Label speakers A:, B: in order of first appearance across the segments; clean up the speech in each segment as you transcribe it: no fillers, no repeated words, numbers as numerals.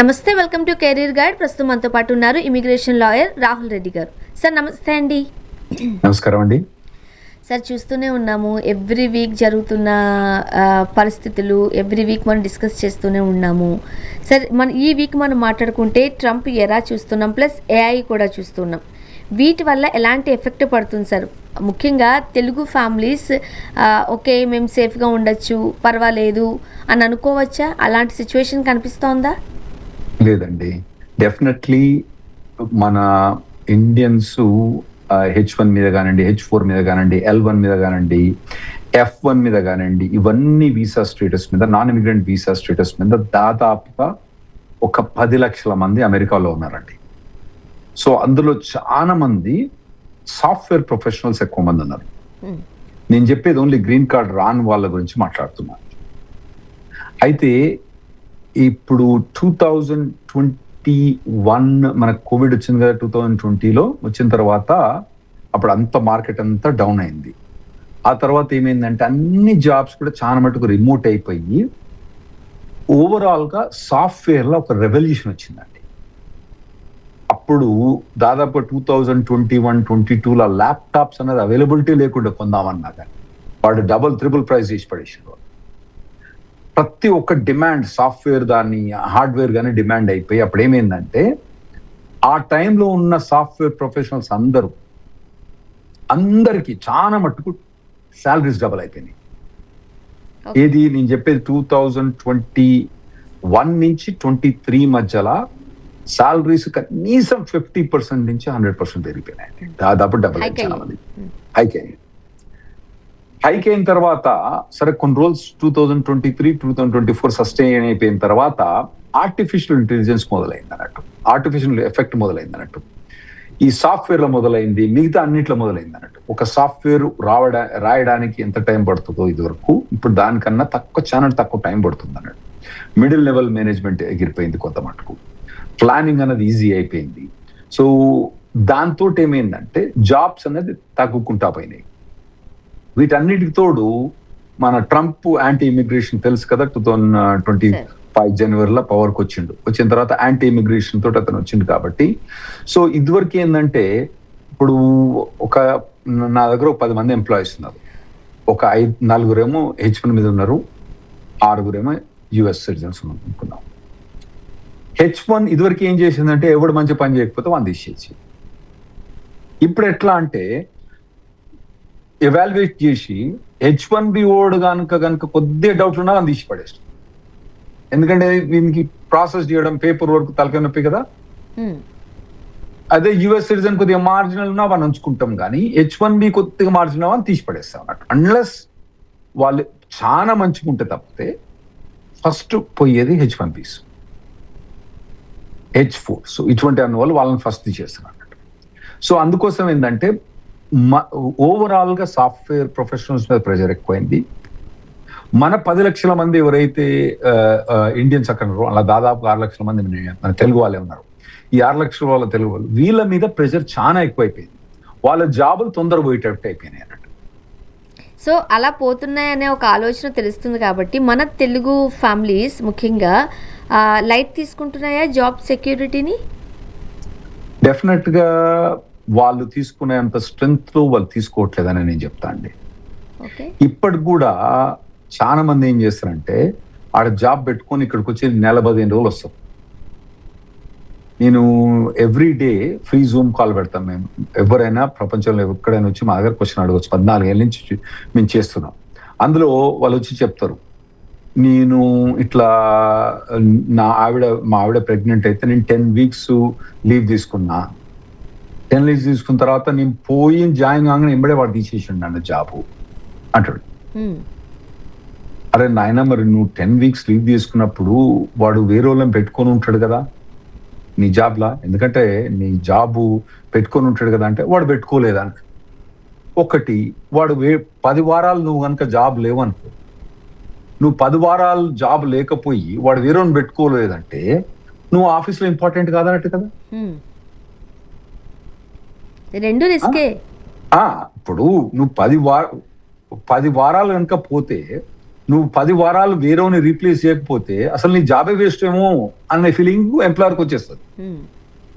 A: నమస్తే, welcome to career guide. ప్రస్తుతం మనతో పాటు ఉన్నారు ఇమిగ్రేషన్ లాయర్ రాహుల్ రెడ్డి గారు. సార్ నమస్తే అండి.
B: నమస్కారం అండి.
A: సార్ చూస్తూనే ఉన్నాము, ఎవ్రీ వీక్ జరుగుతున్న పరిస్థితులు ఎవ్రీ వీక్ మనం డిస్కస్ చేస్తూనే ఉన్నాము. సార్ ఈ వీక్ మనం మాట్లాడుకుంటే ట్రంప్ ఎరా చూస్తున్నాం, ప్లస్ ఏఐ కూడా చూస్తున్నాం. వీటి వల్ల ఎలాంటి ఎఫెక్ట్ పడుతుంది సార్? ముఖ్యంగా తెలుగు ఫ్యామిలీస్ ఓకే మేము సేఫ్గా ఉండొచ్చు, పర్వాలేదు అని అనుకోవచ్చా? అలాంటి సిచ్యువేషన్ కనిపిస్తోందా?
B: లేదండి, డెఫినెట్లీ మన ఇండియన్స్ H1 మీద కానివ్వండి, H4 మీద కానివ్వండి, L1 మీద కానివ్వండి, F1 మీద కానివ్వండి, ఇవన్నీ వీసా స్టేటస్ మీద, నాన్ ఇమిగ్రెంట్ వీసా స్టేటస్ మీద దాదాపుగా ఒక 10 లక్షల మంది అమెరికాలో ఉన్నారండి. సో అందులో చాలా మంది సాఫ్ట్వేర్ ప్రొఫెషనల్స్ ఎక్కువ మంది ఉన్నారు. నేను చెప్పేది ఓన్లీ గ్రీన్ కార్డ్ రాని వాళ్ళ గురించి మాట్లాడుతున్నాను. అయితే ఇప్పుడు 2021 మనకు కోవిడ్ వచ్చింది కదా, 2020లో వచ్చిన తర్వాత అప్పుడు అంత మార్కెట్ అంతా డౌన్ అయింది. ఆ తర్వాత ఏమైందంటే అన్ని జాబ్స్ కూడా చాలా మటుకు రిమోట్ అయిపోయి ఓవరాల్ గా సాఫ్ట్వేర్ లో ఒక రెవల్యూషన్ వచ్చిందండి. అప్పుడు దాదాపు 2021-22లో ల్యాప్టాప్స్ అనేది అవైలబిలిటీ లేకుండా కొందామన్నా కానీ వాడు డబుల్ ట్రిపుల్ ప్రైస్ చేసి పడేసారు. ప్రతి ఒక్క డిమాండ్ సాఫ్ట్వేర్ దాన్ని హార్డ్వేర్ కానీ డిమాండ్ అయిపోయి అప్పుడు ఏమైందంటే ఆ టైంలో ఉన్న సాఫ్ట్వేర్ ప్రొఫెషనల్స్ అందరికి చాలా మట్టుకు శాలరీస్ డబల్ అయిపోయినాయి. ఏది నేను చెప్పేది 2021 నుంచి 23 మధ్యలో శాలరీస్ కనీసం 50% నుంచి 100% పెరిగిపోయినాయి. దాదాపు డబల్ అయింది. చాలా మంది హైక్ అయిన తర్వాత సరే కొన్ని రోజులు 2023-2024 సస్టైన్ అయిపోయిన తర్వాత ఆర్టిఫిషియల్ ఇంటెలిజెన్స్ మొదలైంది అన్నట్టు, ఆర్టిఫిషియల్ ఎఫెక్ట్ మొదలైంది అన్నట్టు. ఈ సాఫ్ట్వేర్ లో మొదలైంది, మిగతా అన్నిట్లో మొదలైంది అన్నట్టు. ఒక సాఫ్ట్వేర్ రాయడానికి ఎంత టైం పడుతుందో ఇది వరకు, ఇప్పుడు దానికన్నా తక్కువ టైం పడుతుంది అన్నట్టు. మిడిల్ లెవెల్ మేనేజ్మెంట్ ఎగిరిపోయింది కొంత మటుకు, ప్లానింగ్ అనేది ఈజీ అయిపోయింది. సో దాంతో ఏమైందంటే జాబ్స్ అనేది తగ్గుకుంటా పోయినాయి. వీటన్నిటికి తోడు మన ట్రంప్ యాంటీ ఇమిగ్రేషన్ తెలుసు కదా, 2025 జనవరిలో పవర్కి వచ్చిన తర్వాత యాంటీ ఇమిగ్రేషన్ తోటి అతను వచ్చిండు కాబట్టి. సో ఇదివరకు ఏంటంటే ఇప్పుడు నా దగ్గర 10 మంది ఎంప్లాయీస్ ఉన్నారు. ఒక 4 H1 మీద ఉన్నారు, 6 US సిటిజన్స్ అనుకున్నాం. H1 ఇదివరకు ఏం చేసిందంటే ఎవడు మంచి పని చేయకపోతే వాళ్ళు తీసేసి, ఇప్పుడు ఎట్లా అంటే ఎవాల్యుయేట్ చేసి H1B ఓడ్ కనుక కొద్దిగా డౌట్లు ఉన్నా అని తీసి పడేస్తాం. ఎందుకంటే దీనికి ప్రాసెస్ చేయడం పేపర్ వర్క్ తలకాయ నొప్పి కదా. అదే US సిటిజన్ కొద్దిగా మార్జినల్ ఉన్నా వాళ్ళు ఉంచుకుంటాం, కానీ H1B కొద్దిగా మార్జినల్ అని తీసి పడేస్తాం అన్నట్టు. అన్లెస్ వాళ్ళు చాలా మంచిగా ఉంటే తప్పితే ఫస్ట్ పోయేది H1Bs, H4. సో ఇటువంటి అందువల్ల వాళ్ళని ఫస్ట్ తీసేస్తాం అన్నట్టు. సో అందుకోసం ఏంటంటే ఓవరాల్ గా సాఫ్ట్వేర్ ప్రొఫెషనల్స్ మీద ప్రెషర్ ఎక్కువైంది. మన 10 లక్షల మంది ఎవరైతే ఇండియన్స్ అక్కడ ఉన్నారో అలా దాదాపు 6 లక్షల మంది మన తెలుగు వాళ్ళే ఉన్నారు. ఈ 6 లక్షల వాళ్ళ తెలుగు వాళ్ళు, వీళ్ళ మీద ప్రెషర్ చాలా ఎక్కువైపోయింది. వాళ్ళ జాబులు తొందర పోయేటట్టు అయిపోయినాయి అన్నట్టు.
A: సో అలా పోతున్నాయనే ఒక ఆలోచన తెలుస్తుంది కాబట్టి మన తెలుగు ఫ్యామిలీస్ ముఖ్యంగా లైట్ తీసుకుంటున్నాయా జాబ్ సెక్యూరిటీని?
B: డెఫినెట్ గా వాళ్ళు తీసుకునేంత స్ట్రెంగ్త్ లో వాళ్ళు తీసుకోవట్లేదని నేను చెప్తా అండి. ఇప్పటికి కూడా చాలా మంది ఏం చేస్తారంటే ఆడ జాబ్ పెట్టుకొని ఇక్కడికి వచ్చి 15 రోజులు వస్తాం. నేను every day free Zoom call పెడతాం. మేము ఎవరైనా ప్రపంచంలో ఎక్కడైనా వచ్చి మా దగ్గర క్వశ్చన్ అడగచ్చు. 14 ఏళ్ళ నుంచి మేము చేస్తున్నాం. అందులో వాళ్ళు వచ్చి చెప్తారు, నేను ఇట్లా మా ఆవిడ ప్రెగ్నెంట్ అయితే నేను 10 వీక్స్ లీవ్ తీసుకున్నా. 10 లీవ్స్ తీసుకున్న తర్వాత నేను పోయి జాయిన్ కాగానే ఎంబడే వాడు తీసేసిండు అన్న జాబు అంటాడు. అరే నాయన, మరి నువ్వు 10 వీక్స్ లీవ్ తీసుకున్నప్పుడు వాడు వేరే వాళ్ళని పెట్టుకొని ఉంటాడు కదా నీ జాబ్లా, ఎందుకంటే నీ జాబు పెట్టుకొని ఉంటాడు కదా అంటే వాడు పెట్టుకోలేదా. ఒకటి వాడు 10 వారాలు నువ్వు కనుక జాబ్ లేవనుకో, నువ్వు 10 వారాలు జాబ్ లేకపోయి వాడు వేరే వాళ్ళని పెట్టుకోలేదంటే నువ్వు ఆఫీస్లో ఇంపార్టెంట్ కాదన్నట్టు కదా.
A: రెండు రిస్కే.
B: ఇప్పుడు నువ్వు 10 వారాలు కనుక పోతే నువ్వు 10 వారాలు వేరేని రీప్లేస్ చేయకపోతే అసలు నీ జాబే వేస్ట్ ఏమో అనే ఫీలింగ్ ఎంప్లాయర్కి వచ్చేస్తుంది.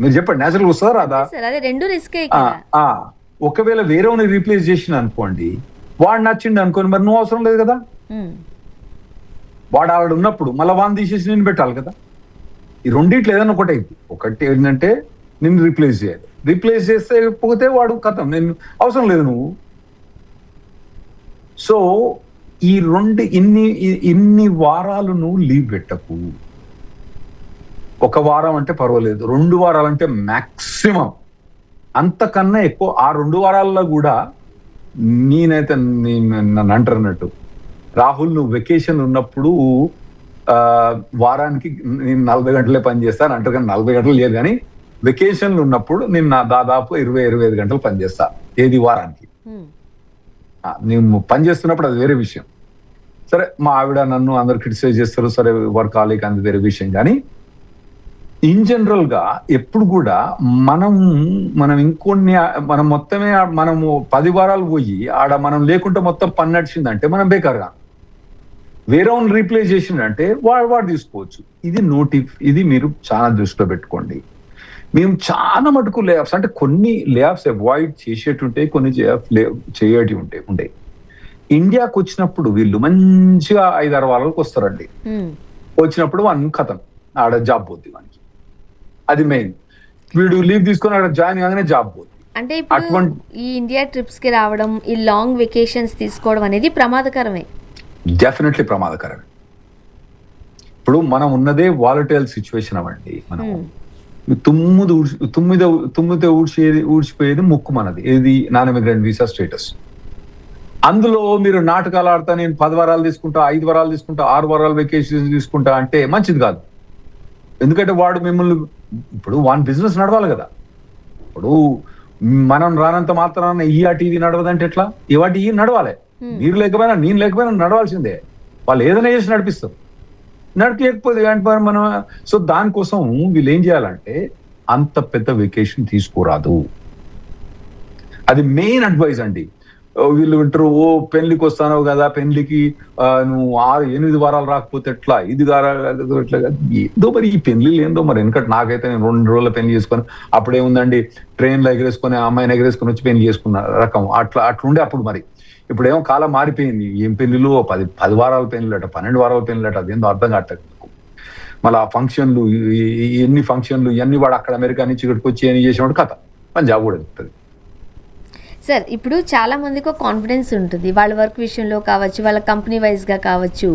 B: మీరు చెప్పండి, నేచురల్ వస్తుందా రాదా?
A: అదే రెండు రిస్కే.
B: ఒకవేళ వేరేని రీప్లేస్ చేసిన అనుకోండి, వాడు నచ్చిండు అనుకోండి, మరి నువ్వు అవసరం లేదు కదా. వాడు ఆవిడ ఉన్నప్పుడు మళ్ళీ వాడిని తీసేసి నేను పెట్టాలి కదా. ఈ రెండిట్లో ఏదైనా ఒకటి అయింది. ఒకటి ఏంటంటే నిన్ను రీప్లేస్ చేయాలి, రీప్లేస్ చేస్తే పోతే వాడు కథం, నేను అవసరం లేదు నువ్వు. సో ఈ ఇన్ని వారాలు నువ్వు లీవ్ పెట్టకు. 1 వారం అంటే పర్వాలేదు, 2 వారాలంటే మ్యాక్సిమం. అంతకన్నా ఎక్కువ ఆ 2 వారాల్లో కూడా నేనైతే నన్ను అంటారన్నట్టు, రాహుల్ నువ్వు వెకేషన్ ఉన్నప్పుడు వారానికి నేను 40 గంటలే పని చేస్తాను అంటారు, కానీ 40 గంటలు లేదు. కానీ వెకేషన్లు ఉన్నప్పుడు నేను దాదాపు 20-25 గంటలు పని చేస్తా ఏది వారానికి. నేను పని చేస్తున్నప్పుడు అది వేరే విషయం. సరే, మా ఆవిడ నన్ను అందరు క్రిటిసైజ్ చేస్తారు, సరే వర్క్ ఆలిక్ అది వేరే విషయం. కానీ ఇన్ జనరల్ గా ఎప్పుడు కూడా మనం ఇంకొన్ని మనం మొత్తమే మనము 10 వారాలు పోయి ఆడ మనం లేకుంటే మొత్తం పని నడిచిందంటే మనం బేకార్గా. వేరే రీప్లేస్ చేసిందంటే వాడు తీసుకోవచ్చు. ఇది మీరు చాలా దృష్టిలో పెట్టుకోండి. మేము చాలా మటుకు లేఆఫ్స్, అంటే కొన్ని లేఆఫ్స్ అవాయిడ్ చేసేటుంటాయి, కొన్ని చేయటి ఉంటాయి. ఇండియాకి వచ్చినప్పుడు వీళ్ళు మంచిగా 5-6 వారాలకు వస్తారండి. వచ్చినప్పుడు వాడిని కథం, ఆడ జాబ్ పోద్ది వానికి. అది మెయిన్. వీడు లీవ్ తీసుకొని అక్కడ జాయిన్ కాగానే జాబ్ పోద్ది.
A: అంటే ఇప్పుడు ఈ ఇండియా ట్రిప్స్ కి రావడం, ఈ లాంగ్ వెకేషన్స్ తీసుకోవడం అనేది ప్రమాదకరమే.
B: డెఫినెట్లీ ప్రమాదకరమే. ఇప్పుడు మనం ఉన్నదే వాలటైల్ సిచ్యువేషన్ అవ్వండి. మనం తుమ్మితో ఊడ్చిపోయేది ముక్కు మనది. ఏది నాన్ ఇమిగ్రెంట్ వీసా స్టేటస్. అందులో మీరు నాటకాలు ఆడతా, నేను 10 వారాలు తీసుకుంటా, 5 వారాలు తీసుకుంటా, 6 వారాలు వెకేషన్ తీసుకుంటా అంటే మంచిది కాదు. ఎందుకంటే వాడు మిమ్మల్ని, ఇప్పుడు వాన్ బిజినెస్ నడవాలి కదా. ఇప్పుడు మనం రానంత మాత్రాన ఆ టీవీ నడవదంటే ఎట్లా? ఇవాటి నడవాలి. మీరు లేకపోయినా నేను లేకపోయినా నడవాల్సిందే. వాళ్ళు ఏదైనా చేసి నడిపిస్తారు. నడిపించకపోతే మనం, సో దానికోసం వీళ్ళు ఏం చేయాలంటే అంత పెద్ద వెకేషన్ తీసుకోరాదు. అది మెయిన్ అడ్వైజ్ అండి. వీళ్ళు వింటారు, పెళ్లికి వస్తానో కదా, పెళ్లికి నువ్వు 6-8 వారాలు రాకపోతే ఎట్లా, 5 వారాలు ఎట్లా, ఏదో మరి ఈ పెళ్లి ఏందో మరి. ఎందుకంటే నాకైతే నేను 2 రోజుల పెళ్లి చేసుకొని, అప్పుడేముందండి ట్రైన్లో ఎగరేసుకొని అమ్మాయిని ఎగరేసుకొని వచ్చి పెళ్లి చేసుకున్న రకం అట్లుండే అప్పుడు. మరి ఇప్పుడేమో కాలం మారిపోయింది. ఏం పెళ్లిలు, 10 వారాల పెళ్లిలట, 12 వారాల పెళ్లిలట, అదేందో అర్థం కావట్లేదు. మళ్ళీ ఆ ఫంక్షన్లు, ఎన్ని ఫంక్షన్లు ఇవన్నీ వాడు అక్కడ అమెరికా నుంచి ఇక్కడికి వచ్చి ఏం చేసినప్పుడు కథ పంజాబ్ కూడా చెప్తుంది.
A: సార్, ఇప్పుడు చాలా మందికి ఒక కాన్ఫిడెన్స్ ఉంటుంది, వాళ్ళ వర్క్ విషయంలో కావచ్చు, వాళ్ళ కంపెనీ వైజ్గా కావచ్చు.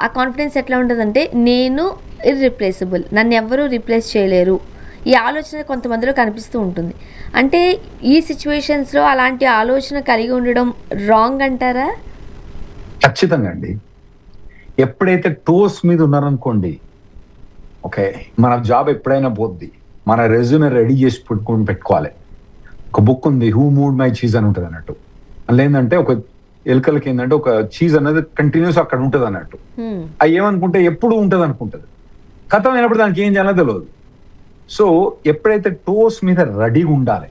A: ఆ కాన్ఫిడెన్స్ ఎట్లా ఉంటుందంటే, నేను ఇర్రిప్లేసబుల్, నన్ను ఎవ్వరూ రీప్లేస్ చేయలేరు, ఈ ఆలోచన కొంతమందిలో కనిపిస్తూ ఉంటుంది. అంటే ఈ సిచ్యువేషన్స్లో అలాంటి ఆలోచన కలిగి ఉండడం రాంగ్ అంటారా?
B: ఖచ్చితంగా అండి. ఎప్పుడైతే టోస్ మీద ఉన్నారనుకోండి, ఓకే, మన జాబ్ ఎప్పుడైనా పోద్ది. మన రెజ్యూమే రెడీ చేసి పెట్టుకోవాలి. ఒక బుక్ ఉంది, హూ మూడ్ మై చీజ్ అని ఉంటుంది అన్నట్టు. అందులో ఏంటంటే ఒక ఎలుకలకి ఏంటంటే ఒక చీజ్ అనేది కంటిన్యూస్ అక్కడ ఉంటుంది అన్నట్టు. అది ఏమనుకుంటే ఎప్పుడు ఉంటుంది అనుకుంటుంది, కథం అయినప్పుడు దానికి ఏం చేయాలో తెలియదు. సో ఎప్పుడైతే టోస్ మీద రెడీ ఉండాలి,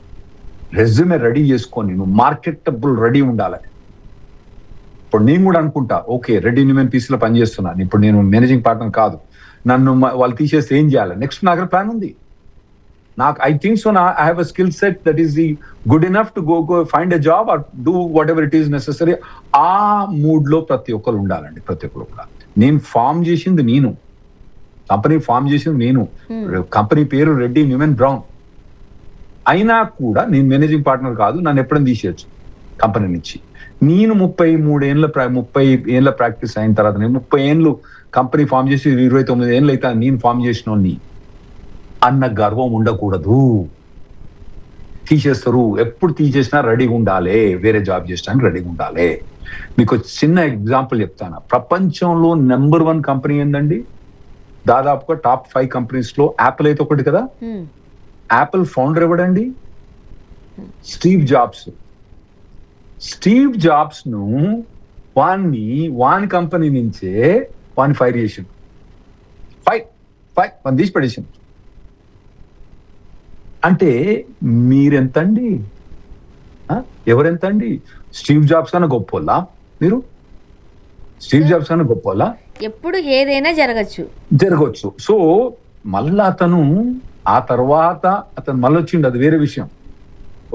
B: రెజ్యూమే రెడీ చేసుకొని నువ్వు మార్కెటబుల్ రెడీ ఉండాలి. ఇప్పుడు నేను కూడా అనుకుంటా, ఓకే రెడీ నేను పీసీలో పనిచేస్తున్నాను, ఇప్పుడు నేను మేనేజింగ్ పార్ట్నర్ కాదు, నన్ను వాళ్ళు తీసేస్తే ఏం చేయాలి, నెక్స్ట్ నా దగ్గర ప్లాన్ ఉంది. నాకు I think so, I have a skill set that is the good enough to go find a job or do what ever it is necessary. ఆ మూడ్ లో ప్రతి ఒక్కరు ఉండాలండి. ప్రతి ఒక్కరు కూడా, నేను ఫామ్ చేసింది నేను, కంపెనీ ఫామ్ చేసింది నేను, కంపెనీ పేరు రెడ్డి న్యూమెన్ బ్రౌన్ అయినా కూడా నేను మేనేజింగ్ పార్ట్నర్ కాదు, నన్ను ఎప్పుడైనా తీసేయచ్చు కంపెనీ నుంచి. నేను 30 ఏళ్ళ ప్రాక్టీస్ అయిన తర్వాత, నేను 30 ఏళ్ళు కంపెనీ ఫామ్ చేసి 29 ఏళ్ళు అయితే నేను ఫామ్ చేసిన అన్న గర్వం ఉండకూడదు. తీసేస్తారు, ఎప్పుడు తీసేసినా రెడీగా ఉండాలి, వేరే జాబ్ చేసినా రెడీగా ఉండాలి. మీకు చిన్న ఎగ్జాంపుల్ చెప్తాను. ప్రపంచంలో నెంబర్ 1 కంపెనీ ఏందండి? దాదాపుగా టాప్ 5 కంపెనీస్ లో యాపిల్ అయితే ఒకటి కదా. యాపిల్ ఫౌండర్ ఎవడండి? Steve Jobs. స్టీవ్ జాబ్స్ ను వాని కంపెనీ నుంచే వాడిని ఫైర్ చేసిండు. వాడిని తీసి పడేసిండు. అంటే మీరెంతండి? ఎవరెంతండి? స్టీవ్ జాబ్స్ కన్నా గొప్పోళ్ళా మీరు? స్టీవ్ జాబ్స్ అని గొప్ప
A: ఎప్పుడు ఏదైనా
B: జరగవచ్చు. సో మళ్ళా అతను ఆ తర్వాత అతను మళ్ళీ వచ్చిండు, అది వేరే విషయం.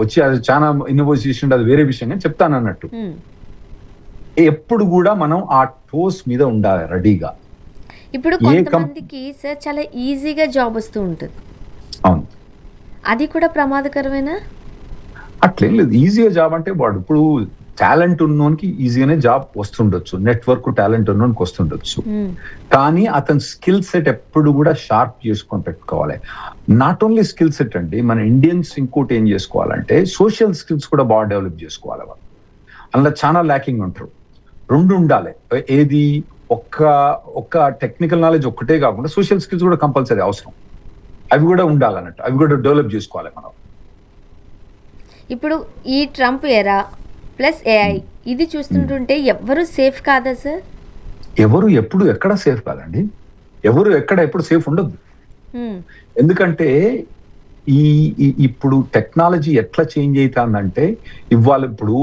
B: వచ్చి అది చాలా ఇన్నోవేషన్ చేసిండు, అది వేరే విషయం అని చెప్తాను అన్నట్టు. ఎప్పుడు కూడా మనం ఆ టోస్ మీద ఉండాలి రెడీగా.
A: ఇప్పుడు కొంతమందికి సార్ చాలా ఈజీగా జాబ్ వస్తూ ఉంటుంది.
B: అవును,
A: అది కూడా ప్రమాదకరమేనా?
B: అట్లేం లేదు. ఈజీగా జాబ్ అంటే వాడు ఇప్పుడు టాలెంట్ ఉన్నోనికి ఈజీగానే జాబ్ వస్తుండొచ్చు, నెట్వర్క్ టాలెంట్ ఉన్నోనికి వస్తుండొచ్చు. కానీ అతని స్కిల్ సెట్ ఎప్పుడు కూడా షార్ప్ చేసుకొని పెట్టుకోవాలి. నాట్ ఓన్లీ స్కిల్ సెట్ అండి, మన ఇండియన్స్ ఇంకోటి ఏం చేసుకోవాలంటే సోషల్ స్కిల్స్ కూడా బాగా డెవలప్ చేసుకోవాలి. వాళ్ళు అందులో చాలా ల్యాకింగ్ ఉంటారు. రెండు ఉండాలి. ఏది ఒక్క టెక్నికల్ నాలెడ్జ్ ఒక్కటే కాకుండా సోషల్ స్కిల్స్ కూడా కంపల్సరీ అవసరం. అవి కూడా ఉండాలన్నట్టు, అవి కూడా డెవలప్ చేసుకోవాలి మనం.
A: ఇప్పుడు ఈ ట్రంప్ ఎరా ప్లస్ ఏఐ ఇది చూస్తుంటుంటే ఎవరు సేఫ్ కాదా సార్?
B: ఎవరు ఎప్పుడు ఎక్కడ సేఫ్ కాదండి. ఎవరు ఎక్కడ ఎప్పుడు సేఫ్ ఉండదు. ఎందుకంటే ఇప్పుడు టెక్నాలజీ ఎట్లా చేంజ్ అవుతుందంటే, ఇవాళ ఇప్పుడు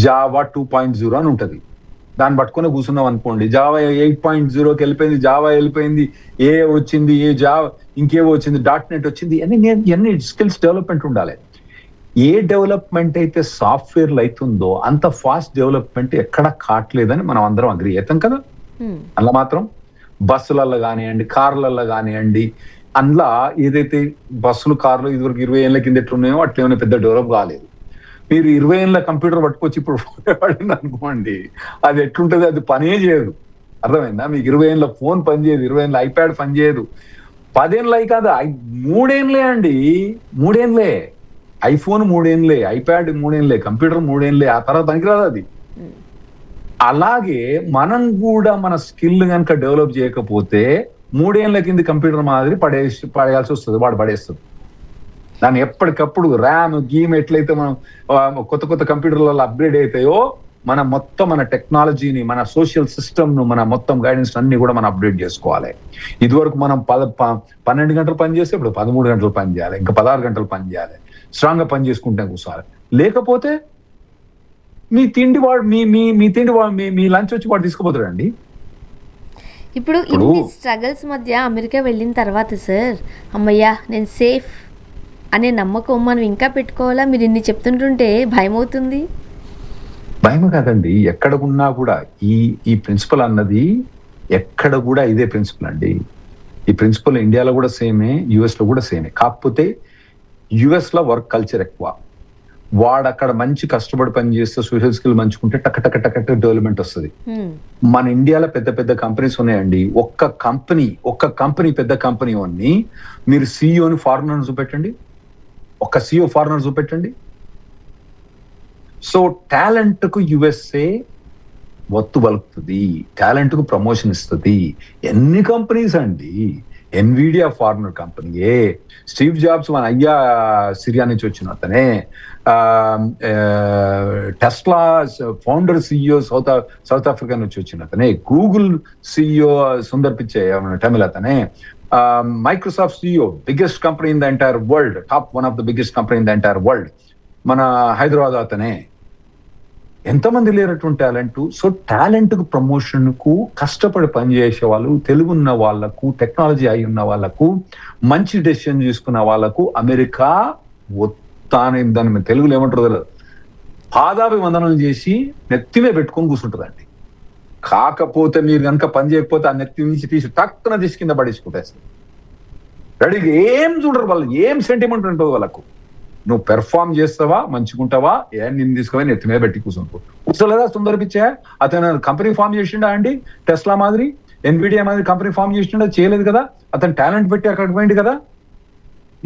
B: జావా 2.0 అని ఉంటది. దాన్ని పట్టుకుని కూర్చున్నాం అనుకోండి, జావా 8.0కి వెళ్ళిపోయింది, జావా వెళ్ళిపోయింది, ఏ వచ్చింది, ఏ జావా ఇంకేవో వచ్చింది, .NET వచ్చింది. అన్ని స్కిల్స్ డెవలప్మెంట్ ఉండాలి. ఏ డెవలప్మెంట్ అయితే సాఫ్ట్వేర్లు అవుతుందో అంత ఫాస్ట్ డెవలప్మెంట్ ఎక్కడ కావట్లేదని మనం అందరం అగ్రి అవుతాం కదా. అందులో మాత్రం బస్సులలో కానివ్వండి, కార్లలో కానివ్వండి, అందులో ఏదైతే బస్సులు కార్లు ఇదివరకు 20 ఏళ్ళ కింద ఎట్లున్నాయో అట్లేమైనా పెద్ద డెవలప్ కాలేదు. మీరు 20 ఏళ్ళ కంప్యూటర్ పట్టుకొచ్చి ఇప్పుడు పడింది అనుకోండి, అది ఎట్లుంటుంది, అది పనే చేయదు. అర్థమైందా? మీకు 20 ఏళ్ళ ఫోన్ పనిచేయదు, 20 ఏళ్ళ ఐప్యాడ్ పనిచేయదు. 10 ఏళ్ళు అయి కాదు, 3 ఏళ్ళే అండి, 3 ఏళ్ళే. ఐఫోన్ 3 ఏళ్ళే, ఐప్యాడ్ 3 ఏళ్ళే, కంప్యూటర్ 3 ఏళ్ళే, ఆ తర్వాత పనికిరాదు అది. అలాగే మనం కూడా మన స్కిల్ కనుక డెవలప్ చేయకపోతే 3 ఏళ్ళ కింద కంప్యూటర్ మాదిరి పడేయాల్సి వస్తుంది, వాడు పడేస్తుంది. దాన్ని ఎప్పటికప్పుడు ర్యామ్ గీమ్ ఎట్లయితే మనం కొత్త కంప్యూటర్లలో అప్గ్రేడ్ అవుతాయో, మన టెక్నాలజీని, మన సోషల్ సిస్టమ్ ను, మన మొత్తం గైడెన్స్ అన్ని కూడా మనం అప్డేట్ చేసుకోవాలి. ఇదివరకు మనం 12 గంటలు పని చేస్తే ఇప్పుడు 13 గంటలు పని చేయాలి, ఇంకా 16 గంటలు పని చేయాలి. స్ట్రాంగ్ గా పని చేసుకుంటే కూర్చోవాలి. లేకపోతే మీ తిండి వాడు మీ తిండి వాడు మీ లంచ్ వచ్చి వాడు తీసుకుపోతాడండి.
A: ఇప్పుడు ఇన్ని స్ట్రగల్స్ మధ్య అమెరికా వెళ్ళిన తర్వాత సార్, అమ్మయ్యా నేను సేఫ్ అనే నమ్మకం మనం ఇంకా పెట్టుకోవాలా? మీరు ఇన్ని చెప్తుంటుంటే భయం అవుతుంది.
B: భయం కాదండి, ఎక్కడ ఉన్నా కూడా ఈ ప్రిన్సిపల్ అన్నది ఎక్కడ కూడా ఇదే ప్రిన్సిపల్ అండి. ఈ ప్రిన్సిపల్ ఇండియాలో కూడా సేమే, యుఎస్ లో కూడా సేమే. కాకపోతే యుఎస్ లో వర్క్ కల్చర్ ఎక్కువ. వాడు అక్కడ మంచి కష్టపడి పని చేస్తే సోషల్ స్కిల్ మంచుకుంటే టక్ డెవలప్మెంట్ వస్తుంది. మన ఇండియాలో పెద్ద కంపెనీస్ ఉన్నాయండి. ఒక్క కంపెనీ పెద్ద కంపెనీ అని మీరు సిఇఓని ఫారినర్ చూపెట్టండి, ఒక్క సిఇఓ ఫారినర్ చూపెట్టండి. సో టాలెంట్ కు యుఎస్ఏ వత్తు పలుకుతుంది, టాలెంట్ కు ప్రమోషన్ ఇస్తుంది. ఎన్ని కంపెనీస్ అండి, ఎన్విడియా ఫారినర్ కంపెనీయే, స్టీవ్ జాబ్స్ మన అయ్యా సిరియా నుంచి వచ్చిన అతనే, Tesla founder CEO south Africa నుంచి వచ్చిన అతనే, గూగుల్ సిఇఓ సుందర్ పిచ్చే తమిళ అతనే, Microsoft CEO biggest company in the entire world, top 1 of the biggest company in the entire world, మన హైదరాబాద్ అతనే. ఎంతమంది లేనటువంటి టాలెంట్. సో టాలెంట్ కు ప్రమోషన్ కు కష్టపడి పనిచేసే వాళ్ళు, తెలుగున్న వాళ్లకు, టెక్నాలజీ అయి ఉన్న వాళ్లకు, మంచి డెసిషన్ తీసుకున్న వాళ్లకు అమెరికా దాని తెలుగులో ఏమంటారు తెలియదు, పాదాభివందనలు చేసి నెత్తిమే పెట్టుకొని కూర్చుంటుందండి. కాకపోతే మీరు కనుక పని చేయకపోతే ఆ నెత్తి నుంచి తీసి టక్కున తీసి కింద పడేసుకుంటేస్తారు. రెడీగా ఏం చూడరు వాళ్ళు, ఏం సెంటిమెంట్ ఉంటుంది వాళ్ళకు. నువ్వు పెర్ఫార్మ్ చేస్తావా, మంచుకుంటావా, నిన్ను తీసుకుని నెత్తి మీద పెట్టి కూర్చోలేదా సుందర్ పిచ్చే? అతను కంపెనీ ఫామ్ చేసిండా అండి? టెస్లా మాదిరి, ఎన్విడియా మాదిరి కంపెనీ ఫామ్ చేసిండా? చేయలేదు కదా. అతను టాలెంట్ పెట్టి అక్కడికి పోయింది కదా.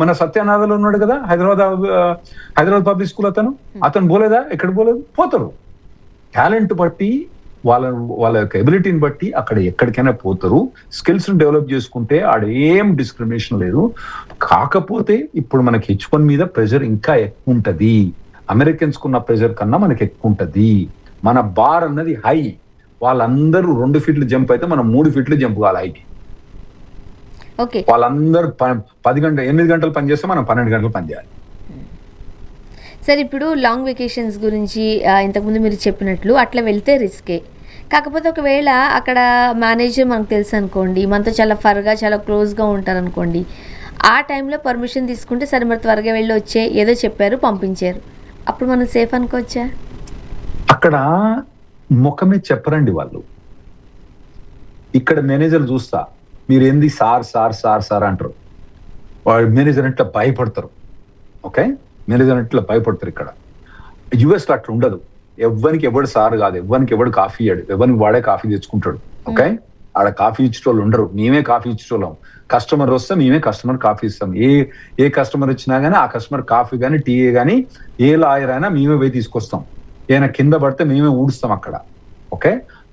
B: మన సత్యానాథలో ఉన్నాడు కదా, హైదరాబాద్ పబ్లిక్ స్కూల్ అతను పోలేదా? ఎక్కడ పోలేదు? పోతారు. టాలెంట్ బట్టి వాళ్ళ యొక్క ఎబిలిటీని బట్టి అక్కడ ఎక్కడికైనా పోతారు. స్కిల్స్ ని డెవలప్ చేసుకుంటే ఆడ ఏం డిస్క్రిమినేషన్ లేదు. కాకపోతే ఇప్పుడు మనకి H1 మీద ప్రెషర్ ఇంకా ఎక్కువ ఉంటది. అమెరికన్స్ కున్న ప్రెషర్ కన్నా మనకి ఎక్కువ ఉంటది. మన బార్ అన్నది హై. వాళ్ళందరూ 2 ఫీట్లు జంప్ అయితే మనం 3 ఫీట్లు జంప్ కావాలి హైకి. వాళ్ళందరూ 8 గంటలు పని చేస్తే మనం 12 గంటలు పని చేయాలి.
A: సార్ ఇప్పుడు లాంగ్ వెకేషన్స్ గురించి ఇంతకుముందు మీరు చెప్పినట్లు అట్లా వెళ్తే రిస్కే. కాకపోతే ఒకవేళ అక్కడ మేనేజర్ మనకు తెలుసు అనుకోండి, మనతో చాలా ఫర్గా చాలా క్లోజ్గా ఉంటారనుకోండి, ఆ టైంలో పర్మిషన్ తీసుకుంటే సరే మరి త్వరగా వెళ్ళి వచ్చే ఏదో చెప్పారు పంపించారు, అప్పుడు మనం సేఫ్ అనుకోవచ్చా?
B: అక్కడ ముఖమే చెప్పరండి వాళ్ళు. ఇక్కడ మేనేజర్ చూస్తా, మీరేంది సార్ సార్ సార్ సార్ అంటారు. వాడు మేనేజర్ అంటే భయపడతారు. ఓకే, మేనేజర్ అంటే భయపడతారు. ఇక్కడ యుఎస్ లో అట్లా ఉండదు. ఎవ్వరికి ఎవడు సార్ కాదు, ఎవ్వరికి ఎవడు కాఫీ ఇయ్యాడు, ఎవరికి వాడే కాఫీ తెచ్చుకుంటాడు. ఓకే, ఆడ కాఫీ ఇచ్చేటోళ్ళు ఉండరు, మేమే కాఫీ ఇచ్చేటోళ్ళం. కస్టమర్ వస్తే మేమే కస్టమర్ కాఫీ ఇస్తాం. ఏ కస్టమర్ వచ్చినా గానీ ఆ కస్టమర్ కాఫీ కానీ టీ కానీ ఏ లాయర్ అయినా మేమే పోయి తీసుకొస్తాం. ఏమైనా కి పడితే మేమే ఊడుస్తాం అక్కడ. ఓకే,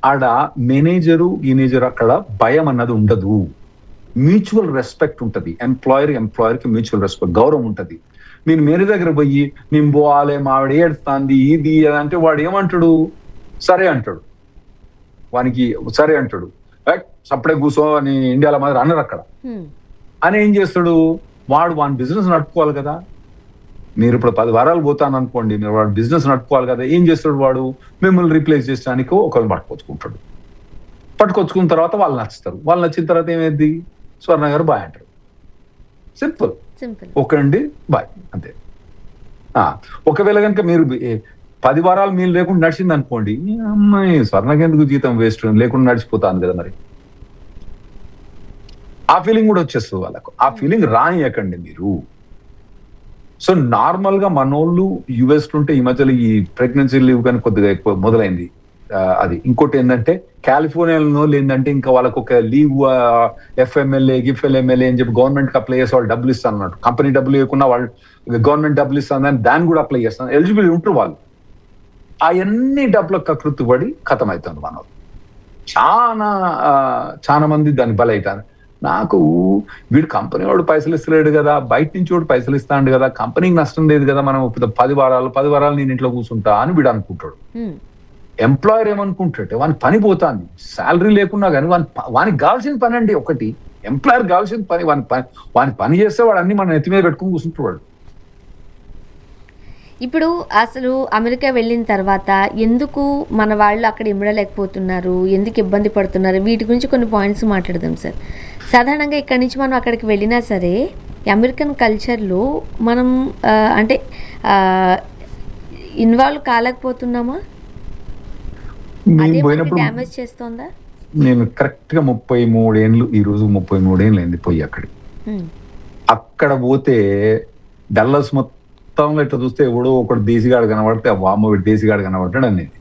B: ఆడ మేనేజరు గినేజరు అక్కడ భయం అన్నది ఉండదు. మ్యూచువల్ రెస్పెక్ట్ ఉంటది. ఎంప్లాయర్ కి మ్యూచువల్ రెస్పెక్ట్, గౌరవం ఉంటది. మీరు మేరే దగ్గర పోయి నేను పోవాలి మావిడ ఏడుస్తాంది ఇది అంటే వాడు ఏమంటాడు? సరే అంటాడు. వానికి సరే అంటాడు. సప్పుడే కూర్చో అని ఇండియాలో మాదిరి అన్నారు అక్కడ. అని ఏం చేస్తాడు వాడు? వాని బిజినెస్ నడుపుకోవాలి కదా. మీరు ఇప్పుడు 10 వారాలు పోతాను అనుకోండి, మీరు వాడు బిజినెస్ నడుపుకోవాలి కదా. ఏం చేస్తాడు వాడు? మిమ్మల్ని రీప్లేస్ చేయడానికి ఒకరిని పట్టుకొచ్చుకుంటాడు. పట్టుకొచ్చుకున్న తర్వాత వాళ్ళు నచ్చుతారు. వాళ్ళు నచ్చిన తర్వాత ఏమైంది? స్వర్ణ గారు బాయ్ అంటారు. సింపుల్. ఓకే అండి బాయ్, అంతే. ఒకవేళ కనుక మీరు 10 వారాలు మీరు లేకుండా నడిచింది అనుకోండి, అమ్మాయి స్వర్ణకి ఎందుకు జీతం వేస్ట్, లేకుండా నడిచిపోతాను కదా. మరి ఆ ఫీలింగ్ కూడా వచ్చేస్తుంది వాళ్ళకు. ఆ ఫీలింగ్ రానియకండి మీరు. సో నార్మల్ గా మనోళ్ళు యుఎస్ లో ఉంటే ఈ మధ్యలో ఈ ప్రెగ్నెన్సీ లీవ్ కానీ కొద్దిగా ఎక్కువ మొదలైంది. అది ఇంకోటి ఏంటంటే కాలిఫోర్నియాలో ఏంటంటే ఇంకా వాళ్ళకు ఒక లీవ్ ఎఫ్ఎంఎల్ఏ గిఫ్ఎల్ఎంఎల్ఏ అని చెప్పి గవర్నమెంట్ కి అప్లై చేసి వాళ్ళు డబ్బులు ఇస్తాను అన్నట్టు. కంపెనీ డబ్బులు ఇవ్వకుండా వాళ్ళు గవర్నమెంట్ డబ్బులు ఇస్తాను దాన్ని కూడా అప్లై చేస్తాను. ఎలిజిబుల్ ఉంటారు వాళ్ళు. అవన్నీ డబ్బులకు కకృతి పడి ఖతం అవుతుంది మనోళ్ళు. చాలా మంది దాన్ని బలవుతారు. నాకు వీడు కంపెనీ వాడు పైసలు ఇస్తలేడు కదా, బయట నుంచి వాడు పైసలు ఇస్తాడు కదా, కంపెనీకి నష్టం లేదు కదా, మనం 10 వారాలు నేను ఇంట్లో కూర్చుంటా అని వీడు అనుకుంటాడు. ఎంప్లాయర్ ఏమనుకుంటాడు? వాని పని పోతాంది, శాలరీ లేకున్నా కానీ వానికి కావాల్సిన పని అండి ఒకటి. ఎంప్లాయర్ కావాల్సిన పని, వాని పని చేస్తే వాడు అన్ని మన నెత్తి మీద పెట్టుకుని కూర్చుంటాడు.
A: ఇప్పుడు అసలు అమెరికా వెళ్ళిన తర్వాత ఎందుకు మన వాళ్ళు అక్కడ ఇమ్మడలేకపోతున్నారు, ఎందుకు ఇబ్బంది పడుతున్నారు, వీటి గురించి కొన్ని పాయింట్స్ మాట్లాడదాం సార్. సాధారణంగా ఇక్కడి నుంచి మనం అక్కడికి వెళ్ళినా సరే అమెరికన్ కల్చర్లో మనం అంటే ఇన్వాల్వ్ కాలేకపోతున్నామా? డ్యామేజ్ చేస్తోందా?
B: నేను కరెక్ట్ గా 33 ఏళ్ళు, ఈ రోజు 33 ఏళ్ళు అయింది పోయి అక్కడికి. అక్కడ పోతే డల్లస్ మొత్తంలో ఇట్లా చూస్తే ఎవడో ఒకటి దేశీగాడు కనబడితే వామ్మ దేశీగాడు కనబడ్డాడు అనేది.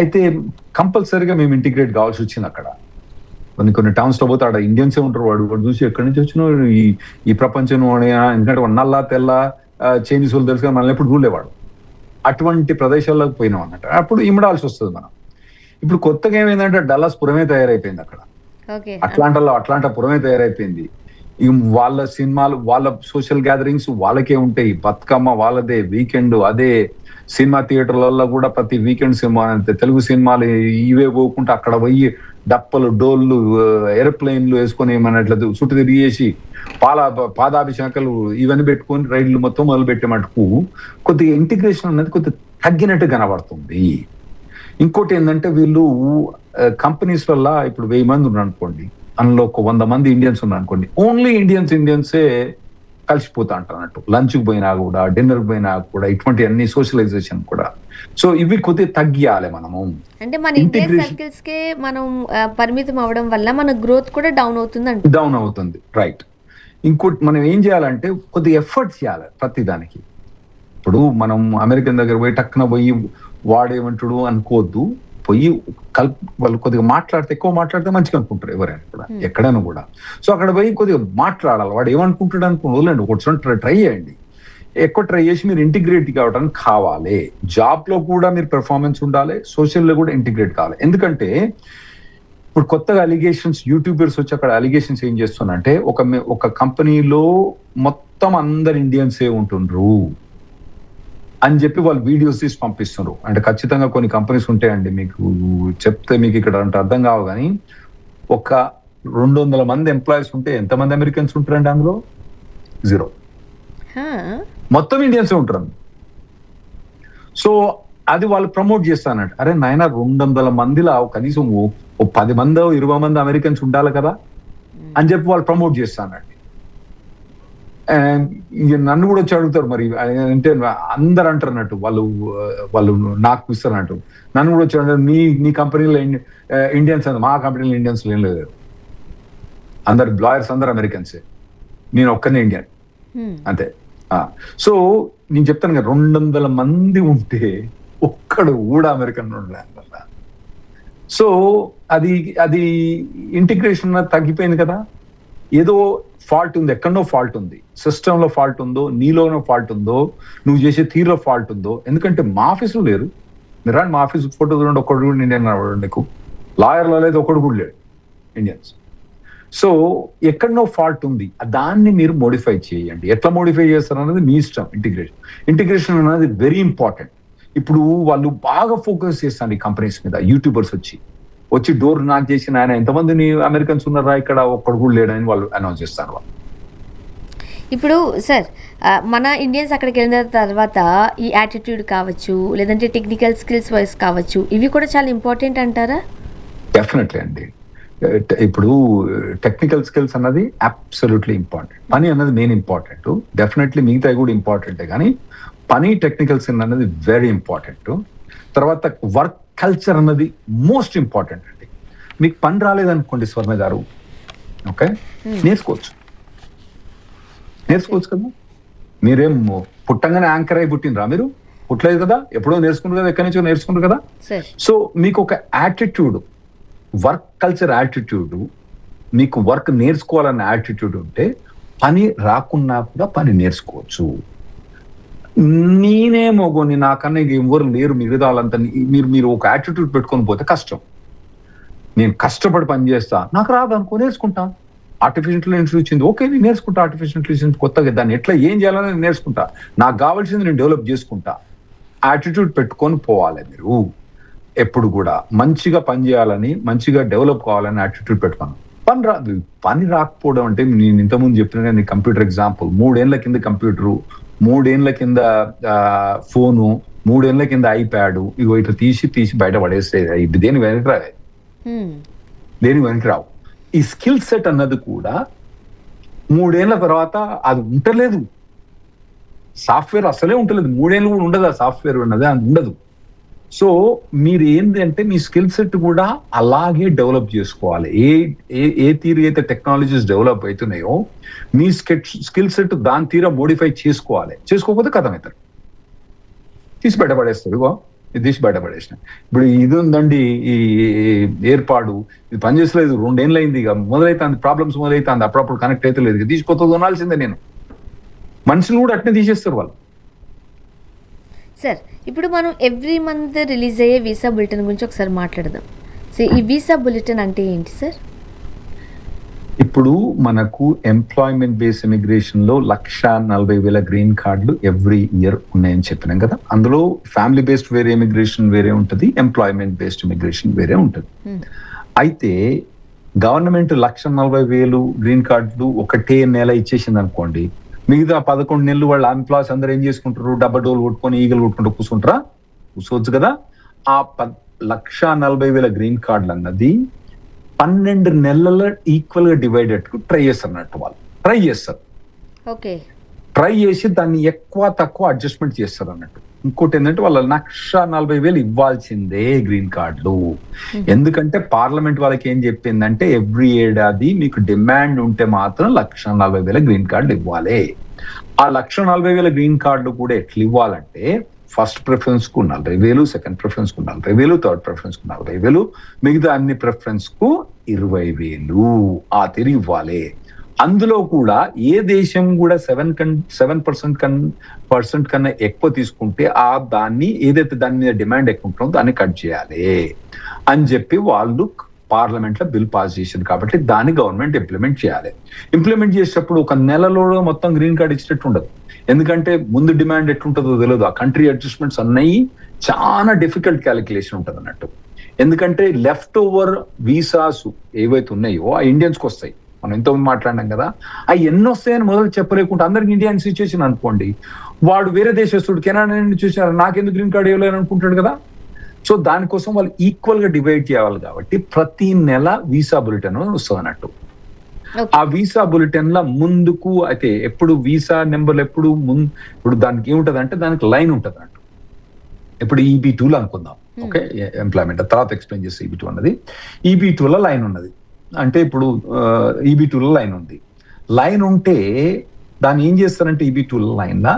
B: అయితే కంపల్సరీగా మేము ఇంటిగ్రేట్ కావాల్సి వచ్చింది అక్కడ. కొన్ని టౌన్స్ లో పోతే ఆడ ఇండియన్సే ఉంటారు. వాడు చూసి ఎక్కడి నుంచి వచ్చిన ఈ ప్రపంచం, ఎందుకంటే నల్ల తెల్ల చైనీస్ వాళ్ళు తెలుసు, మనల్ని ఎప్పుడు చూడలేవాడు. అటువంటి ప్రదేశాల్లోకి పోయినాం అన్నట్టు. అప్పుడు ఇమ్మడాల్సి వస్తుంది మనం. ఇప్పుడు కొత్తగా ఏమైందంటే డల్లాస్ పురమే తయారైపోయింది అక్కడ. అట్లాంటా పురమే తయారైపోయింది. వాళ్ళ సినిమాలు, వాళ్ళ సోషల్ గ్యాదరింగ్స్ వాళ్ళకే ఉంటాయి. బతుకమ్మ వాళ్ళదే, వీకెండ్ అదే. సినిమా థియేటర్లలో కూడా ప్రతి వీకెండ్ సినిమా అంతే. తెలుగు సినిమాలు ఇవే పోకుండా అక్కడ పోయి డప్పలు, డోళ్ళు, ఏరోప్లేన్లు వేసుకొని ఏమన్నట్లు చుట్టూ తిరిగేసి పాదాభిషేకాలు ఇవన్నీ పెట్టుకొని రైళ్లు మొత్తం మొదలు పెట్టే మటుకు కొద్దిగా ఇంటిగ్రేషన్ అనేది కొద్దిగా తగ్గినట్టు కనబడుతుంది. ఇంకోటి ఏంటంటే వీళ్ళు కంపెనీస్ వల్ల ఇప్పుడు 1000 మంది ఉన్నారు అనుకోండి, అందులో ఒక 100 మంది ఇండియన్స్ ఉన్నారు అనుకోండి, ఓన్లీ ఇండియన్సే కలిసిపోతా అంటారు అన్నట్టు. లంచ్కి పోయినా కూడా, డిన్నర్కి పోయినా కూడా, ఇటువంటి అన్ని సోషలైజేషన్ కూడా. సో ఇవి కొద్దిగా తగ్గియాలి మనము.
A: అంటే మన ఇండియన్ సర్కిల్స్ కే మనం పరిమితం అవడం వల్ల మన గ్రోత్ కూడా డౌన్ అవుతుంది.
B: రైట్. ఇంకోటి మనం ఏం చేయాలంటే కొద్దిగా ఎఫర్ట్ చేయాలి ప్రతి దానికి. ఇప్పుడు మనం అమెరికన్ దగ్గర పోయి టక్కున పోయి వాడేమంటాడు అనుకోవద్దు. పోయి వాళ్ళు కొద్దిగా ఎక్కువ మాట్లాడితే మంచిగా అనుకుంటారు ఎవరైనా కూడా, ఎక్కడైనా కూడా. సో అక్కడ పోయి కొద్దిగా మాట్లాడాలి. వాడు ఏమనుకుంటాడు అనుకోండి, ఒకటి ట్రై చేయండి. ఎక్కువ ట్రై చేసి మీరు ఇంటిగ్రేట్ కావడానికి కావాలి. జాబ్ లో కూడా మీరు పెర్ఫార్మెన్స్ ఉండాలి, సోషల్ లో కూడా ఇంటిగ్రేట్ కావాలి. ఎందుకంటే ఇప్పుడు కొత్తగా అలిగేషన్స్, యూట్యూబర్స్ వచ్చి అక్కడ అలిగేషన్స్ ఏం చేస్తున్నారంటే ఒక కంపెనీలో మొత్తం అందరు ఇండియన్సే ఉంటుండ్రు అని చెప్పి వాళ్ళు వీడియోస్ తీసి పంపిస్తున్నారు. అంటే ఖచ్చితంగా కొన్ని కంపెనీస్ ఉంటాయండి, మీకు చెప్తే మీకు ఇక్కడ అంటే అర్థం కావు, కానీ ఒక 200 మంది ఎంప్లాయీస్ ఉంటే ఎంతమంది అమెరికన్స్ ఉంటారండి అందులో? 0. మొత్తం ఇండియన్సే ఉంటారు. సో అది వాళ్ళు ప్రమోట్ చేస్తానంట. అరే నాయన 200 మందిలో కనీసం ఓ 10 మందో 20 మంది అమెరికన్స్ ఉండాలి కదా అని చెప్పి వాళ్ళు ప్రమోట్ చేస్తానండి. నన్ను కూడా వచ్చి అడుగుతారు మరి అంటే అందరు అంటారు అన్నట్టు వాళ్ళు నాకు ఇస్తారన్నట్టు. నన్ను కూడా వచ్చి అంటారు నీ కంపెనీలో ఇండియన్స్ మా కంపెనీలో ఇండియన్స్ ఏం లేదు, అందరు లాయర్స్ అందరు అమెరికన్సే, నేను ఒక్కనే ఇండియన్ అంతే. సో నేను చెప్తాను కదా 200 మంది ఉంటే ఒక్కడు కూడా అమెరికన్ ఉండలేదు. సో అది ఇంటిగ్రేషన్ తగ్గిపోయింది కదా. ఏదో ఫాల్ట్ ఉంది, ఎక్కడో ఫాల్ట్ ఉంది, సిస్టంలో ఫాల్ట్ ఉందో, నీలోనో ఫాల్ట్ ఉందో, నువ్వు చేసే తీరులో ఫాల్ట్ ఉందో. ఎందుకంటే మా ఆఫీసులో లేరు, మీరు మా ఆఫీస్ ఫోటో చూడండి, ఒక్కడు కూడా ఇండియన్ నీకు లాయర్లో లేదు, ఒక్కడు కూడా లేడు ఇండియన్స్. సో ఎక్కడనో ఫాల్ట్ ఉంది, దాన్ని మీరు మోడిఫై చేయండి. ఎట్లా మోడిఫై చేస్తారు అనేది మీ ఇష్టం. ఇంటిగ్రేషన్ అనేది వెరీ ఇంపార్టెంట్. ఇప్పుడు వాళ్ళు బాగా ఫోకస్ చేస్తాను ఈ కంపెనీస్ మీద. యూట్యూబర్స్ వచ్చి డోర్ నాక్ చేసిన ఆయన ఎంతమంది అమెరికన్స్ ఉన్నారా ఇక్కడ, ఒక్కడు కూడా లేడని వాళ్ళు అనౌన్స్ చేస్తారు. వాళ్ళు
A: ఇప్పుడు సార్ మన ఇండియన్స్ అక్కడికి వెళ్ళిన తర్వాత ఈ యాటిట్యూడ్ కావచ్చు, లేదంటే టెక్నికల్ స్కిల్స్ వైజ్ కావచ్చు, ఇవి కూడా చాలా ఇంపార్టెంట్ అంటారా?
B: డెఫినెట్లీ అండి. ఇప్పుడు టెక్నికల్ స్కిల్స్ అన్నది అబ్సల్యూట్లీ ఇంపార్టెంట్. పని అన్నది మెయిన్ ఇంపార్టెంట్. డెఫినెట్లీ మిగతా కూడా ఇంపార్టెంటే, కానీ పని టెక్నికల్ స్కిల్ అన్నది వెరీ ఇంపార్టెంట్. తర్వాత వర్క్ కల్చర్ అన్నది మోస్ట్ ఇంపార్టెంట్ అండి. మీకు పని రాలేదనుకోండి స్వర్ణ గారు, ఓకే, నేర్చుకోవచ్చు కదా. మీరేం పుట్టంగానే యాంకర్ అయి పుట్టినరా? మీరు పుట్టలేదు కదా, ఎప్పుడో నేర్చుకున్నారు కదా, ఎక్కడి నుంచో నేర్చుకున్నారు కదా. సో మీకు ఒక యాటిట్యూడ్, వర్క్ కల్చర్ యాటిట్యూడ్, మీకు వర్క్ నేర్చుకోవాలన్న యాటిట్యూడ్ ఉంటే పని రాకున్నా కూడా పని నేర్చుకోవచ్చు. నేనేమోగోని నాకన్నా ఎవరు లేరు మిగతా వాళ్ళంతా, మీరు ఒక యాటిట్యూడ్ పెట్టుకొని పోతే కష్టం. నేను కష్టపడి పని చేస్తా, నాకు రాదు అనుకో, నేర్చుకుంటా. ఆర్టిఫిషియల్ ఇంటెలిజెన్స్ వచ్చింది, ఓకే, నేను నేర్చుకుంటా. ఆర్టిఫిషియల్ ఇంటెలిజెన్స్ కొత్తగా దాన్ని ఎట్లా ఏం చేయాలని నేను నేర్చుకుంటా. నాకు కావాల్సింది నేను డెవలప్ చేసుకుంటా. యాటిట్యూడ్ పెట్టుకొని పోవాలి. మీరు ఎప్పుడు కూడా మంచిగా పని చేయాలని, మంచిగా డెవలప్ కావాలని యాటిట్యూడ్ పెట్టుకోను. పని రాకపోవడం అంటే నేను ఇంతకుముందు చెప్పిన నీ కంప్యూటర్ ఎగ్జాంపుల్, 3 ఏళ్ల కింద కంప్యూటరు, 3 ఏళ్ల కింద ఫోను, 3 ఏళ్ల కింద ఐప్యాడ్, ఇగో ఇట్లా తీసి బయట పడేస్తే ఇది దేని వెనక్కి రావే, దేని వెనక్కి రావు. ఈ స్కిల్ సెట్ అన్నది కూడా 3 ఏళ్ల తర్వాత అది ఉండలేదు. సాఫ్ట్వేర్ అసలే ఉంటలేదు, 3 ఏళ్ళు కూడా ఉండదు. ఆ సాఫ్ట్వేర్ అన్నది అది ఉండదు. సో మీరు ఏంటి అంటే మీ స్కిల్ సెట్ కూడా అలాగే డెవలప్ చేసుకోవాలి. ఏ తీరు అయితే టెక్నాలజీస్ డెవలప్ అవుతున్నాయో మీ స్కిల్ సెట్ దాని తీర మోడిఫై చేసుకోవాలి. చేసుకోకపోతే కథం అవుతారు, తీసి బయటపడేస్తారు. ఇగో ఇది తీసి బయటపడేసిన. ఇప్పుడు ఇది ఉందండి, ఈ ఏర్పాటు ఇది పనిచేసలేదు, 2 ఏళ్ళు అయింది, ఇక మొదలైతుంది ప్రాబ్లమ్స్ మొదలైతుంది, అప్పుడప్పుడు కనెక్ట్ అయితే లేదు, ఇక తీసిపోతుంది అనాల్సిందే. నేను మనుషులు కూడా అట్నే తీసేస్తారు వాళ్ళు.
A: సార్ ఇప్పుడు మనం ఎవ్రీ మంత్ రిలీజ్ అయ్యే వీసా బులెటిన్ గురించి ఒకసారి మాట్లాడదాం. సో ఈ వీసా బులెటిన్ అంటే ఏంటి సార్?
B: ఇప్పుడు మనకు ఎంప్లాయ్మెంట్ బేస్డ్ ఇమిగ్రేషన్ లో 1,40,000 గ్రీన్ కార్డులు ఎవ్రీ ఇయర్ ఉన్నాయని చెప్పినాం కదా. అందులో ఫ్యామిలీ బేస్డ్ వేరే ఇమిగ్రేషన్ వేరే ఉంటుంది, ఎంప్లాయ్మెంట్ బేస్డ్ ఇమిగ్రేషన్ వేరే ఉంటుంది. అయితే గవర్నమెంట్ 1,40,000 గ్రీన్ కార్డులు ఒకటే నెల ఇచ్చేసింది అనుకోండి, మిగతా 11 నెలలు వాళ్ళ ఎంప్లాయీస్ అందరూ ఏం చేసుకుంటారు? డబ్బా డోలు కొట్టుకొని ఈగలు కొట్టుకుంటూ కూర్చుంటారా? కూర్చోవచ్చు కదా. ఆ 1,40,000 గ్రీన్ కార్డులు అన్నది 12 నెలల ఈక్వల్ గా డివైడెడ్ ట్రై చేస్తారు అన్నట్టు. వాళ్ళు ట్రై చేస్తారు, ట్రై చేసి దాన్ని ఎక్కువ తక్కువ అడ్జస్ట్మెంట్ చేస్తారు అన్నట్టు. ఇంకోటి ఏంటంటే వాళ్ళ 1,40,000 ఇవ్వాల్సిందే గ్రీన్ కార్డులు. ఎందుకంటే పార్లమెంట్ వాళ్ళకి ఏం చెప్పిందంటే ఎవ్రీ ఏడాది మీకు డిమాండ్ ఉంటే మాత్రం 1,40,000 గ్రీన్ కార్డులు ఇవ్వాలి. ఆ 1,40,000 గ్రీన్ కార్డులు కూడా ఎట్లా ఇవ్వాలంటే ఫస్ట్ ప్రిఫరెన్స్ కు 40,000, సెకండ్ ప్రిఫరెన్స్ కు 40,000, థర్డ్ ప్రిఫరెన్స్ కు 40,000, మిగతా అన్ని ప్రిఫరెన్స్ కు 20,000 ఆ తిరిగి ఇవ్వాలి. అందులో కూడా ఏ దేశం కూడా 7% కన్నా ఎక్కువ తీసుకుంటే ఆ దాన్ని ఏదైతే దాని మీద డిమాండ్ ఎక్కువ ఉంటుందో దాన్ని కట్ చేయాలి అని చెప్పి వాళ్ళు పార్లమెంట్ లో బిల్ పాస్ చేసింది. కాబట్టి దాన్ని గవర్నమెంట్ ఇంప్లిమెంట్ చేయాలి. ఇంప్లిమెంట్ చేసేటప్పుడు ఒక నెలలో మొత్తం గ్రీన్ కార్డ్ ఇచ్చినట్టు ఉండదు. ఎందుకంటే ముందు డిమాండ్ ఎట్లుంటుందో తెలియదు. ఆ కంట్రీ అడ్జస్ట్మెంట్స్ అన్నవి చాలా డిఫికల్ట్ క్యాలిక్యులేషన్ ఉంటుంది అన్నట్టు. ఎందుకంటే లెఫ్ట్ ఓవర్ వీసాస్ ఏవైతే ఉన్నాయో ఆ ఇండియన్స్ కి వస్తాయి. మనం ఎంతోమంది మాట్లాడినాం కదా, అవి ఎన్ని వస్తాయని మొదలు చెప్పలేకుండా అందరికి ఇండియన్ సిచ్యువేషన్ అనుకోండి, వాడు వేరే దేశస్తుడు కెనడా నుండి చూసినారు నాకెందుకు గ్రీన్ కార్డ్ ఇవ్వలేని అనుకుంటాడు కదా. సో దానికోసం వాళ్ళు ఈక్వల్ గా డివైడ్ చేయాలి కాబట్టి ప్రతి నెల వీసా బులెటిన్ వస్తుంది అన్నట్టు. ఆ వీసా బులెటిన్ ల ముందుకు అయితే ఎప్పుడు వీసా నెంబర్లు ఎప్పుడు ఇప్పుడు దానికి ఏముంటది అంటే దానికి లైన్ ఉంటది అన్నట్టు. ఇప్పుడు EB2 అనుకుందాం, ఓకే, ఎంప్లాయ్మెంట్ తర్వాత ఎక్స్ప్లెయిన్ చేస్తే EB2 అన్నది. EB2 లైన్ ఉన్నది అంటే ఇప్పుడు EB2 లైన్ ఉంది. లైన్ ఉంటే దాన్ని ఏం చేస్తారంటే EB2 లైన్ లా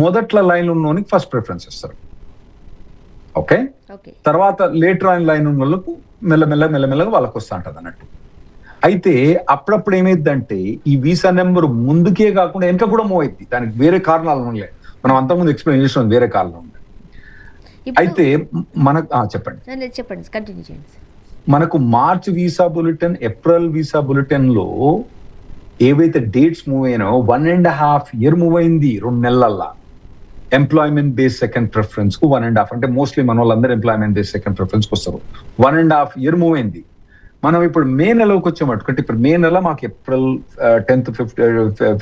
B: మొదట్ల లైన్ ఉన్నోనికి ఫస్ట్ ప్రిఫరెన్స్ ఇస్తారు, ఓకే. తర్వాత లేటర్ లైన్ ఉన్న వాళ్ళకు మెల్లమెల్లగా వాళ్ళకి వస్తూ ఉంటది అన్నట్టు. అయితే అప్పుడప్పుడు ఏమైందంటే ఈ వీసా నెంబర్ ముందుకే కాకుండా వెనక కూడా మూవ్ అయింది. దానికి వేరే కారణాలు ఉన్నాయి, మనం అంతకుముందు ఎక్స్ప్లెయిన్ చేసిన వేరే కారణాలు ఉన్నాయి. అయితే మనకు
A: చెప్పండి, కంటిన్యూ చేయండి.
B: మనకు March visa bulletin, April visa bulletin లో ఏవైతే డేట్స్ మూవ్ అయినాయో 1.5 year మూవ్ అయింది 2 నెలల్లో. ఎంప్లాయ్మెంట్ బేస్ సెకండ్ ప్రిఫరెన్స్ కు 1.5, అంటే మోస్ట్లీ మన వాళ్ళందరూ ఎంప్లాయ్మెంట్ బేస్ సెకండ్ ప్రిఫరెన్స్ కు వస్తారు. 1.5 year మూవ్ అయింది. మనం ఇప్పుడు మే నెలకి వచ్చేమట్టుకుంటే ఇప్పుడు మే నెల మాకు ఏప్రిల్ 10th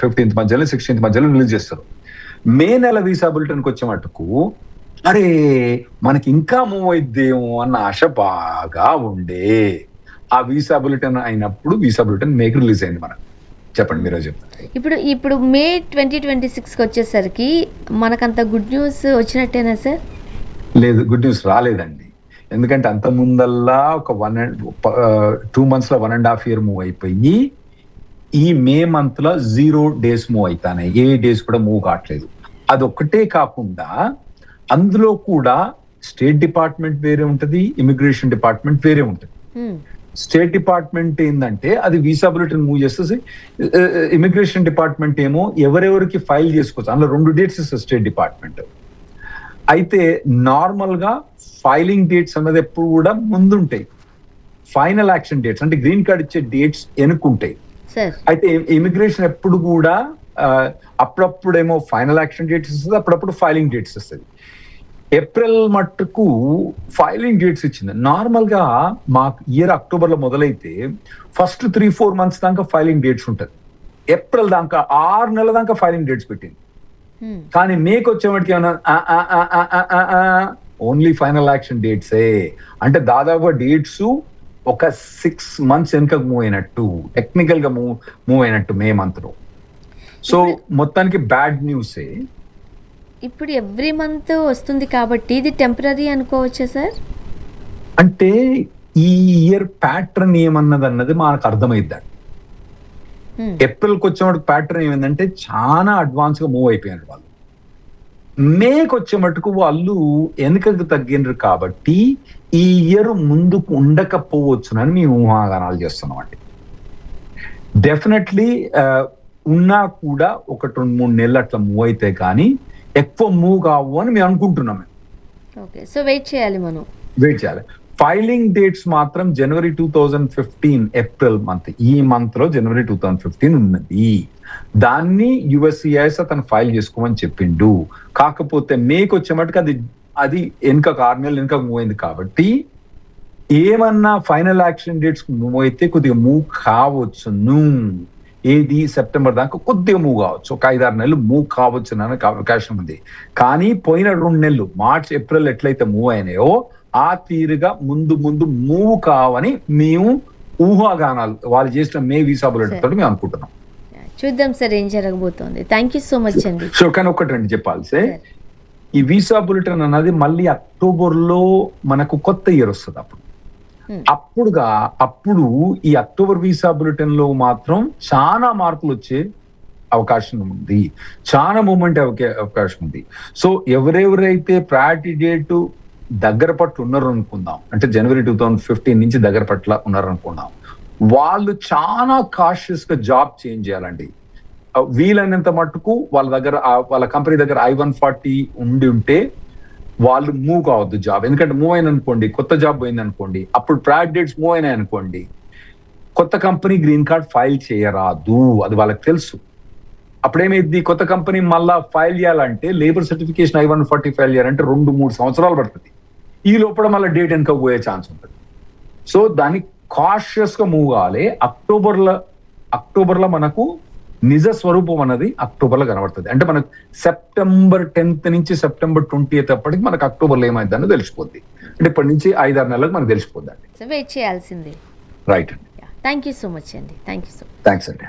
B: 15th మధ్యలో 16th మధ్యలో రిలీజ్ చేస్తారు. మే నెల వీసా బులెటిన్ కి వచ్చే మటుకు అరే మనకి ఇంకా మూవ్ అయిద్దేమో అన్న ఆశ బాగా ఉండే. ఆ వీసా బులెటిన్ అయినప్పుడు వీసా బులెటిన్ మేకి రిలీజ్ అయింది. మనకు చెప్పండి, మీరే చెప్తారు.
A: ఇప్పుడు మే 2026కి వచ్చేసరికి మనకంత గుడ్ న్యూస్ వచ్చినట్టేనా సార్?
B: లేదు, గుడ్ న్యూస్ రాలేదండి. ఎందుకంటే అంత ముందల్లా ఒక 2 months లో 1.5 year మూవ్ అయిపోయి ఈ మే మంత్ లో 0 days మూవ్ అవుతాయి. ఏ డేస్ కూడా మూవ్ కావట్లేదు. అదొక్కటే కాకుండా అందులో కూడా స్టేట్ డిపార్ట్మెంట్ వేరే ఉంటది, ఇమిగ్రేషన్ డిపార్ట్మెంట్ వేరే ఉంటది. స్టేట్ డిపార్ట్మెంట్ ఏంటంటే అది వీసా బులెటిన్ మూవ్ చేస్తుంది. ఇమిగ్రేషన్ డిపార్ట్మెంట్ ఏమో ఎవరెవరికి ఫైల్ చేసుకోవచ్చు, అందులో 2 dates ఇస్తుంది స్టేట్ డిపార్ట్మెంట్. అయితే నార్మల్ గా ఫైలింగ్ డేట్స్ అన్నది ఎప్పుడు కూడా ముందుంటాయి, ఫైనల్ యాక్షన్ డేట్స్ అంటే గ్రీన్ కార్డ్ ఇచ్చే డేట్స్ వెనుకుంటాయి. అయితే ఇమిగ్రేషన్ ఎప్పుడు కూడా అప్పుడప్పుడేమో ఫైనల్ యాక్షన్ డేట్స్ ఇస్తుంది, అప్పుడప్పుడు ఫైలింగ్ డేట్స్ ఇస్తుంది. ఏప్రిల్ మట్టుకు ఫైలింగ్ డేట్స్ ఇచ్చింది. నార్మల్ గా మాకు ఇయర్ అక్టోబర్ లో మొదలైతే ఫస్ట్ 3-4 months దాకా ఫైలింగ్ డేట్స్ ఉంటుంది. ఏప్రిల్ దాకా 6 నెలల దాకా ఫైలింగ్ డేట్స్ పెట్టింది. కానీ మేకు వచ్చేవాడికి ఏమన్నా ఓన్లీ ఫైనల్ యాక్షన్ డేట్సే, అంటే దాదాపుగా డేట్స్ ఒక 6 months వెనుక మూవ్ అయినట్టు, టెక్నికల్ గా మూవ్ అయినట్టు మే మంత్ లో. సో మొత్తానికి బ్యాడ్ న్యూసే.
A: ఇప్పుడు ఎవ్రీ మంత్ వస్తుంది కాబట్టి ఇది టెంపరీ అనుకోవచ్చా సార్?
B: అంటే ఈ ఇయర్ ప్యాటర్న్ ఏమన్నది మనకు అర్థమైద్దండి. ఏప్రిల్కి వచ్చే ప్యాటర్న్ ఏమైందంటే చాలా అడ్వాన్స్ గా మూవ్ అయిపోయారు వాళ్ళు. మేకి వచ్చే మటుకు వాళ్ళు వెనుకకు తగ్గినారు కాబట్టి ఈ ఇయర్ ముందుకు ఉండకపోవచ్చునని మేము ఊహాగానాలు చేస్తున్నాం అండి. డెఫినెట్లీ ఉన్నా కూడా 1-2-3 నెలలు అట్లా మూవ్ అయితే కానీ ఎక్కువ మూవ్ కావు అని మేము అనుకుంటున్నాం.
A: సో వెయిట్ చేయాలి.
B: ఫైలింగ్ డేట్స్ మాత్రం జనవరి 2015 ఏప్రిల్ మంత్, ఈ మంత్ లో జనవరి 2015 ఉన్నది. దాన్ని USCIS అతను ఫైల్ చేసుకోమని చెప్పిండు. కాకపోతే మేకి వచ్చే మటుకు అది వెనుక 6 నెలలు వెనుక మూవ్ అయింది కాబట్టి ఏమన్నా ఫైనల్ యాక్షన్ డేట్స్ మూవ్ అయితే కొద్దిగా మూవ్ కావచ్చును. ఏది సెప్టెంబర్ దాకా కొద్దిగా మూవ్ కావచ్చు, ఒక 5-6 నెలలు మూవ్ కావచ్చు అనే అవకాశం ఉంది. కానీ పోయిన 2 నెలలు మార్చ్ ఏప్రిల్ ఎట్లయితే మూవ్ అయినాయో ఆ తీరుగా ముందు మూవ్ కావని మేము ఊహాగానాలు వాళ్ళు చేసిన మే వీసా బులెటిన్ తోటి మేము అనుకుంటున్నాం.
A: చూద్దాం సార్ ఏం జరగబోతోంది. థ్యాంక్ యూ సో మచ్ అండి.
B: సో కానీ ఒకటి రండి చెప్పాలి సార్, ఈ వీసా బులెటిన్ అన్నది మళ్ళీ అక్టోబర్ లో మనకు కొత్త ఇయర్ వస్తుంది. అప్పుడు ఈ అక్టోబర్ వీసా బులెటిన్ లో మాత్రం చాలా మార్పులు వచ్చే అవకాశం ఉంది, చాలా మూమెంట్ అవకాశం ఉంది. సో ఎవరెవరైతే ప్రయారిటీ డేట్ దగ్గర పట్ల ఉన్నారు అనుకుందాం, అంటే జనవరి 2015 నుంచి దగ్గర పట్ల ఉన్నారు అనుకుందాం, వాళ్ళు చాలా కాషియస్ గా జాబ్ చేంజ్ చేయాలండి. వీలైనంత మట్టుకు వాళ్ళ దగ్గర వాళ్ళ కంపెనీ దగ్గర I-140 ఉంటే వాళ్ళు మూవ్ కావద్దు జాబ్. ఎందుకంటే మూవ్ అయిన అనుకోండి, కొత్త జాబ్ పోయింది అనుకోండి, అప్పుడు ప్రయారిటీ డేట్స్ మూవ్ అయినాయి అనుకోండి, కొత్త కంపెనీ గ్రీన్ కార్డ్ ఫైల్ చేయరాదు, అది వాళ్ళకి తెలుసు. అప్పుడేమైంది, కొత్త కంపెనీ మళ్ళా ఫైల్ చేయాలంటే లేబర్ సర్టిఫికేషన్ I-140 ఫైల్ చేయాలంటే 2-3 సంవత్సరాలు పడుతుంది. ఈ లోపల మళ్ళీ డేట్ వెనక పోయే ఛాన్స్ ఉంటుంది. సో దాన్ని కాషియస్ గా మూవ్ కావాలి. అక్టోబర్ లో అక్టోబర్ లో మనకు నిజ స్వరూపం అన్నది అక్టోబర్ లో కనబడుతుంది. అంటే మనకు సెప్టెంబర్ 10th నుంచి సెప్టెంబర్ 20th అప్పటికి మనకు అక్టోబర్ లో ఏమైంది అన్నది తెలిసిపోద్ది. అంటే ఇప్పటి నుంచి 5-6 నెలలకు మనకు తెలిసిపోద్ది అండి.
A: సో వెయిట్ చేయాల్సిందే.
B: రైట్ అండి.
A: థ్యాంక్ యూ సో మచ్ అండి. Thank you so much.
B: Thanks అండి.